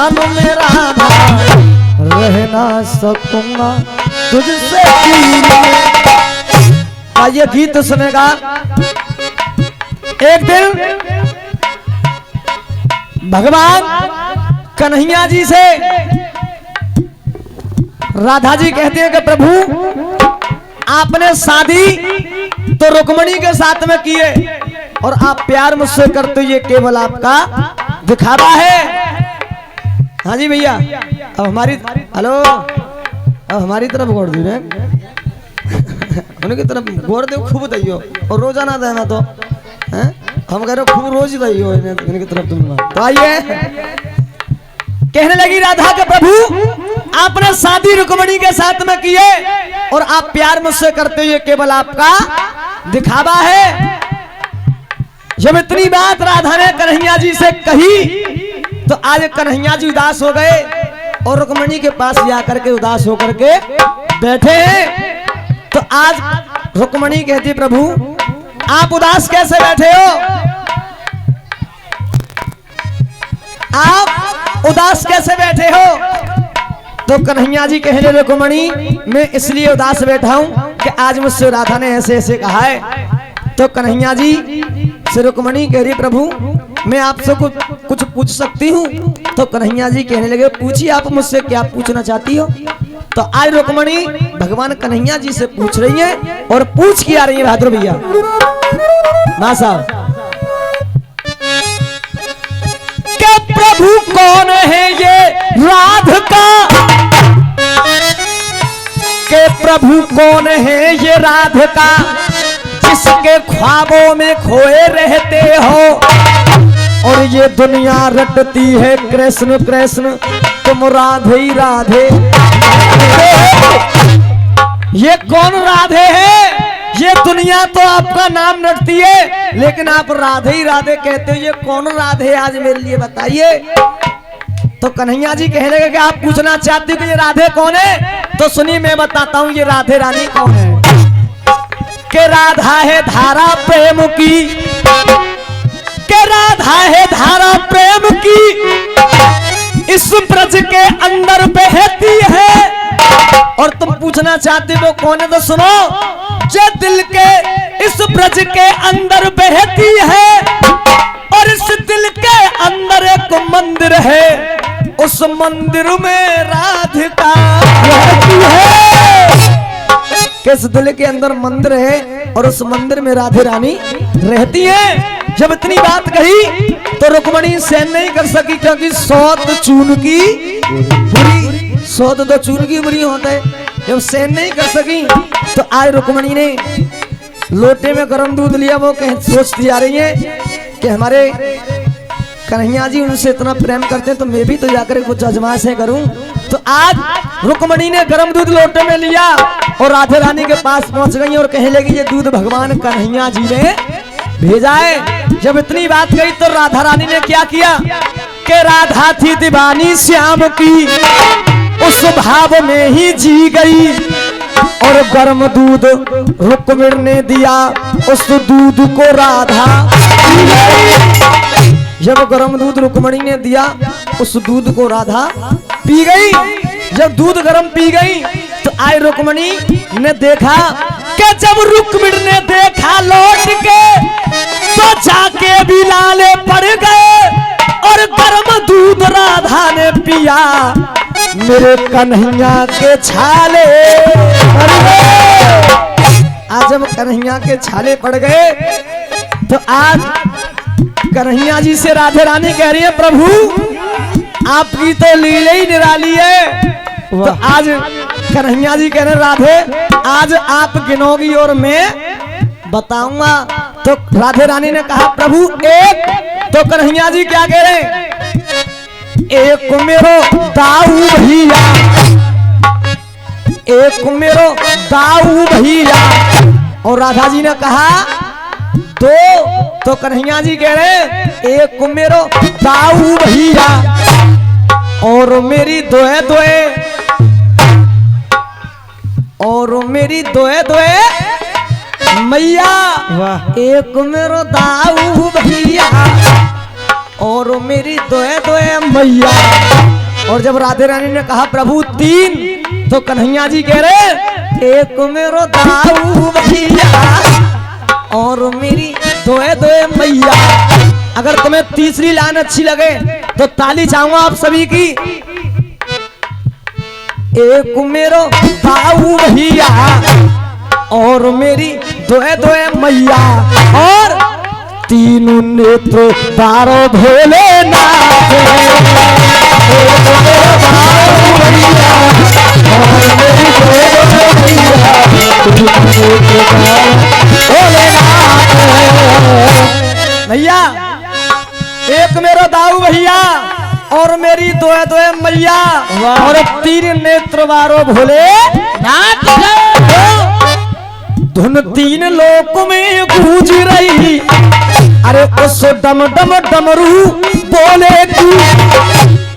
ध्यान में राधा, रह ना सकूंगा तुझसे। ये गीत सुनेगा। एक दिन भगवान कन्हैया जी से राधा जी कहते हैं कि प्रभु आपने शादी तो रुक्मणी के साथ में किए और आप प्यार मुझसे करते हो, ये केवल आपका दिखावा है। हाँ जी भैया, अब हमारी हेलो, अब हमारी तरफ गौर दी रहे उनकी तरफ गौर दे, खूब दैयो और रोजाना देना तो हैं, हम कह रहे खूब रोज ही दैयो इनकी तरफ तुम। तो आइए, कहने लगी राधा के प्रभु आपने शादी रुक्मणी के साथ में किए और आप प्यार मुझसे करते हो, ये केवल आपका दिखावा है। जब इतनी बात राधा ने कन्हैया जी से कही तो आज कन्हैया जी उदास हो गए और रुक्मणी के पास जाकर के उदास होकर के बैठे हैं। तो आज रुक्मणी कहती प्रभु आप उदास कैसे बैठे हो, आप उदास कैसे बैठे हो। तो कन्हैया जी कहने रुक्मणी मैं इसलिए उदास बैठा हूं कि आज मुझसे राधा ने ऐसे ऐसे कहा है। तो कन्हैया जी से रुक्मणी कह रही प्रभु मैं आपसे कुछ पूछ सकती हूँ। तो कन्हैया जी कहने लगे पूछिए आप मुझसे क्या पूछना चाहती हो। तो आज रुक्मणी भगवान कन्हैया जी से पूछ रही है और पूछ के आ रही है बहादुर भैया मां साहब के प्रभु कौन है ये राधिका, के प्रभु कौन है ये राधिका जिसके ख्वाबों में खोए रहते हो और ये दुनिया रटती है कृष्ण कृष्ण तुम राधे ही राधे। ये कौन राधे है, ये दुनिया तो आपका नाम रटती है लेकिन आप राधे ही राधे कहते हो, ये कौन राधे आज मेरे लिए बताइए। तो कन्हैया जी कहने लगे कि आप पूछना चाहते हो कि ये राधे कौन है, तो सुनिए मैं बताता हूँ ये राधे रानी कौन है। के राधा है धारा प्रेम की, के राधा है धारा प्रेम की इस ब्रज के अंदर बहती है। और तुम पूछना चाहते हो कौन है, तो सुनो जो दिल के इस ब्रज के अंदर बहती है और इस दिल के अंदर एक मंदिर है, उस मंदिर में राधिका रहती है। किस दिल के अंदर मंदिर है और उस मंदिर में राधे रानी रहती है। जब इतनी बात कही तो रुक्मणी सहन नहीं कर सकी क्योंकि सौत चून की बुरी, सौत तो चून की बुरी होता है। जब सहन नहीं कर सकी तो आज रुक्मणी ने लोटे में गर्म दूध लिया, वो सोचती आ रही है कि हमारे कन्हैया जी उनसे इतना प्रेम करते हैं तो मैं भी तो जाकर कुछ आजमाइशें करूं। तो आज रुक्मणी ने गर्म दूध लोटे में लिया और राधा रानी के पास पहुंच गई और कहने लगी ये दूध भगवान कन्हैया जी ने भेजा है। जब इतनी बात कही तो राधा रानी ने क्या किया कि राधा थी दीवानी श्याम की, उस भाव में ही जी गई और गर्म दूध रुक्मिणी ने दिया, उस दूध को राधा पी गई। जब गर्म दूध रुक्मिणी ने दिया उस दूध को राधा पी गई। जब दूध गर्म पी गई तो आई रुक्मिणी ने देखा कि जब रुक्मिणी ने देखा लौट के तो जाके भी लाले पड़ गए और गर्म दूध राधा ने पिया, मेरे कन्हैया के छाले पड़ गए। आज जब कन्हैया के छाले पड़ गए तो आज कन्हैया जी से राधे रानी कह रही है प्रभु आपकी तो लीला ही निराली है। तो आज कन्हैया जी कह रहे राधे आज आप गिनोगी और मैं बताऊंगा। तो राधे रानी ने कहा प्रभु एक, तो कन्हैया जी क्या कह रहे एक मेरो दाऊ भैया, एक मेरो दाऊ भैया। और राधा जी ने कहा दो, तो कन्हैया जी कह रहे एक मेरो दाऊ भैया और मेरी दोए दोए, और मेरी दोए दोए मैया। एक मेरो दाऊ भैया और मेरी दोए दोए मैया। और जब राधे रानी ने कहा प्रभु 3, तो कन्हैया जी कह रहे एक मेरो दाऊ भैया और मेरी दोए दोए मैया। अगर तुम्हें तीसरी लाइन अच्छी लगे तो ताली चाहूंगा आप सभी की। एक मेरो दाऊ भैया और मेरी दोए दोए मैया और 3 नेत्र 12 भोलेनाथ। भैया एक मेरो दाऊ भैया और मेरी दोए दोए मैया और 3 नेत्र 12 भोले धुन 3 लोक में गूंज रही। अरे उस डम डम डमरू बोले तू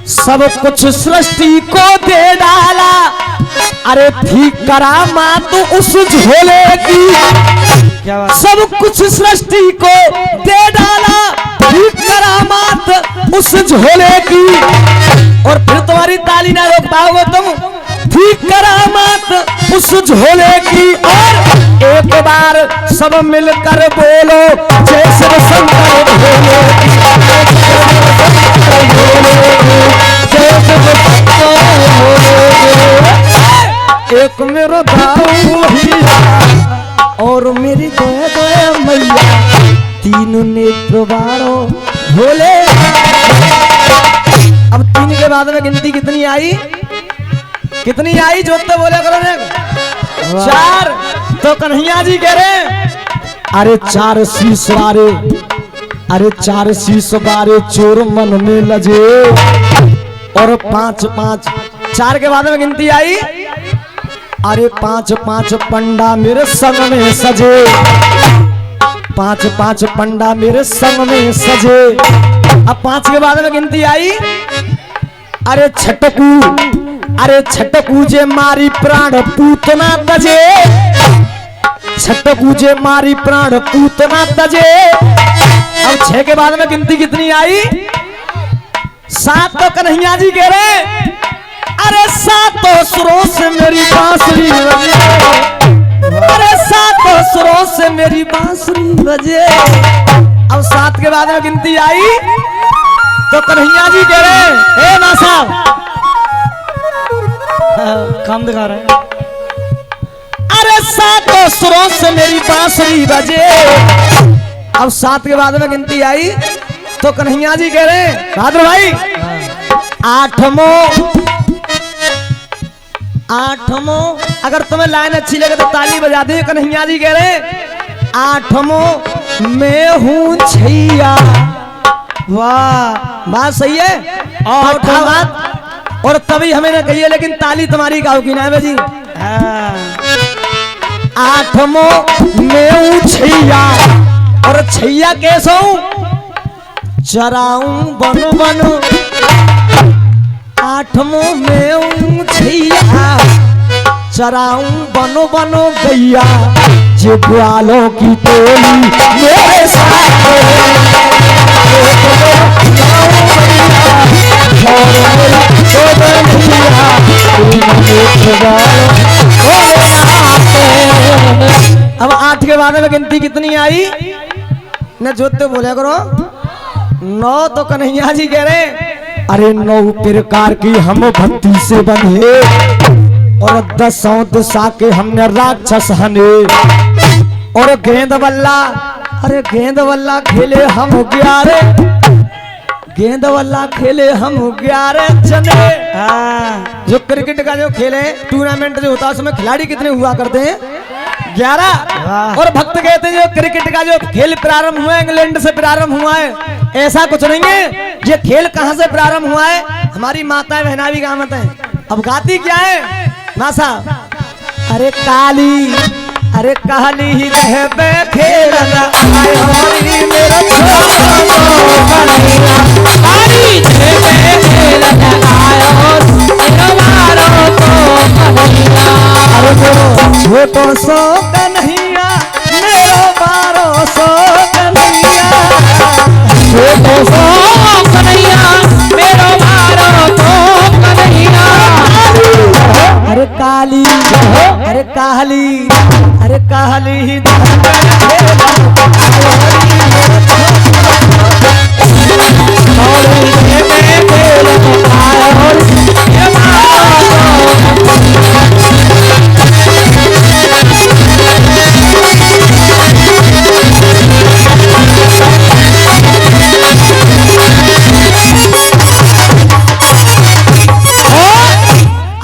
सब कुछ सृष्टि को दे डाला। अरे थी करामात उस झोले की सब कुछ सृष्टि को दे डाला। थी करामात उस झोले की और फिर तुम्हारी ताली ना रोक पाओगे तुम। थी करामात उस झोले की और एक बार सब मिलकर बोलो जय शिव शंकर भोले जय शिव शंकर भोले। एक मेरो दाऊ भैया और मेरी दोए दोए मैया 3 नेत्र 12 भोले। अब 3 के बाद में गिनती कितनी आई? कितनी आई? जोते बोले करो ने 4। तो कन्हैया जी कह रहे अरे 4 शीश वारे, अरे 4 शीश वारे चोर मन में लजे और 5 5। 4 के बाद में गिनती आई अरे 5 5 पंडा मेरे संग में सजे। 5 5 पंडा मेरे संग में सजे। अब 5 के बाद में गिनती आई अरे छटकू जे मारी प्राण पूतना तजे। छटकू जे मारी प्राण पूतना तजे। अब 6 के बाद में गिनती कितनी आई? 7। तो कन्हैया जी कह रहे अरे 7 सुरों से मेरी बांसुरी बजे। अरे 7 सुरों से मेरी बांसुरी बजे। अब 7 के बाद में गिनती आई तो कन्हैया जी कह रहे हे नासा काम दिखा रहे हैं। अरे 7 सुरों से मेरी बांसुरी बजे। अब 7 के बाद में गिनती आई तो कन्हैया जी कह रहे बहादुर भाई 8 अगर तुम्हें लाइन अच्छी लगे तो ताली बजा दे। कन्हैया जी कह रहे 8 मैं हूँ छैया। वाह बात सही है और बात और तभी हमें न कहिए लेकिन ताली तुम्हारी गाँव की नाम है जी। 8 मैं हूँ छैया और छैया कैसा हूँ? चराऊं बन बन 8 में हूँ छैया चराऊं बनो बनो गैया जे ग्वालों की टोली मेरे साथ। अब 8 के बाद में गिनती कितनी आई न जोते बोले करो 9। तो कन्हैया जी कह रहे अरे 9 प्रकार की हम भक्ति से बंधे और 10 दिशा के हमने राक्षस हने और गेंद बल्ला। अरे गेंद बल्ला खेले हम 11 गेंद बल्ला खेले हम 11 जने। जो क्रिकेट का जो खेल है टूर्नामेंट जो होता है उसमें खिलाड़ी कितने हुआ करते हैं? 11। और भक्त कहते हैं जो क्रिकेट का जो खेल प्रारंभ हुआ है इंग्लैंड से प्रारंभ हुआ है। ऐसा कुछ नहीं है। ये खेल कहाँ से प्रारंभ हुआ है? हमारी माताएं बहना भी गावत है। अब गाती क्या है नासा? अरे काली अरे काली ही रहबे खेलना आए हमारी मेरा काली रहबे खेलना आयो तुम्हारो को कन्हैया। अरे छोटो सो कन्हैया मेरो 1200 कन्हैया। छोटो सो कन्हैया मेरो 1200 अरे काली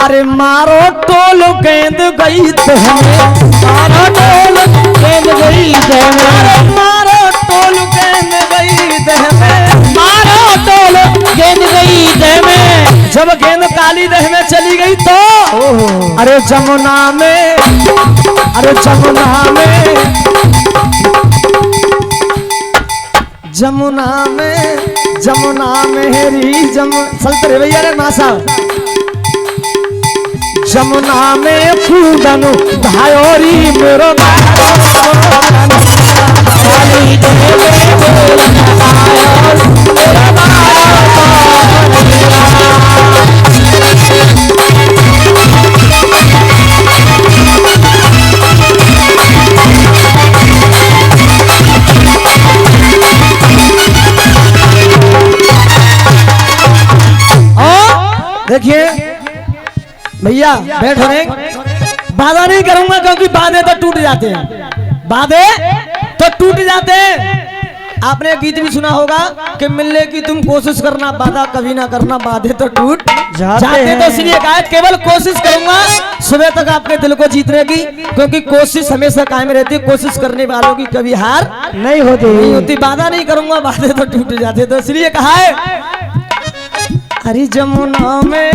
अरे मारो टोल गेंद गई तो मारो टोल गेंद गई मारो टोल गेंद गई मारो टोल गेंद गई जब गेंद काली दह में चली गई तो अरे जमुना में हेरी चलते रे भैया रे मासा जमुना में फूलन धायोरी मेरो देखिए भैया बैठ रहे बाधा नहीं करूंगा क्योंकि बाधे तो टूट जाते हैं आपने गीत भी सुना होगा कि मिलने की तुम कोशिश करना बाधा कभी ना करना बाधे तो टूट जाते तो इसलिए कहा केवल कोशिश करूंगा सुबह तक आपके दिल को जीतने की क्योंकि कोशिश हमेशा कायम रहती है कोशिश करने वालों की कभी हार नहीं होती बाधा नहीं करूंगा बाधे तो टूट जाते तो इसलिए कहा है हरी जमुना में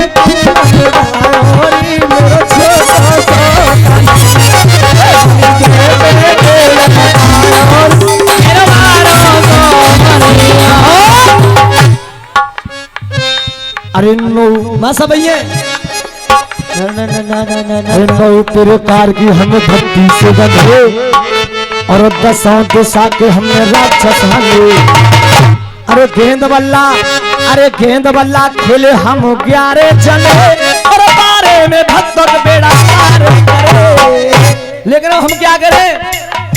अरे नो मासा भैया अरे नो तेरे कार की हमें भक्ति से बंधे और दसों दिशा के हमने राक्षस हने अरे गेंद बल्ला खेले हम 11 जने और बारे में भक्तों का बेड़ा पार करे लेकिन हम क्या करें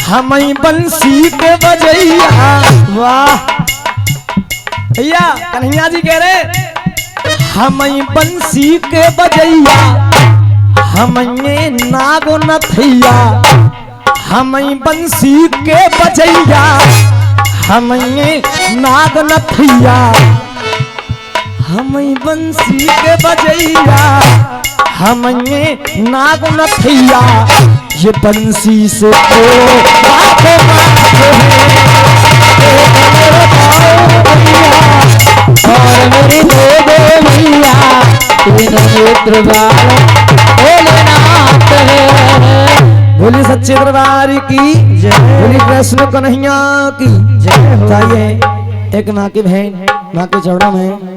हम बंसी के बजैया वाह भैया कन्हैया जी कह रहे हम बंसी के बजैया हम नागो नथैया हम बंसी के बजैया हम नाग नथैया हम बंसी के बजैया हम नाग नथैया ये बंसी से तो और मेरी दो भैया बोली सच्चे दरबार की जय बोली कृष्ण कन्हैया की जय हो एक माँ की बहन माँ के चरणों में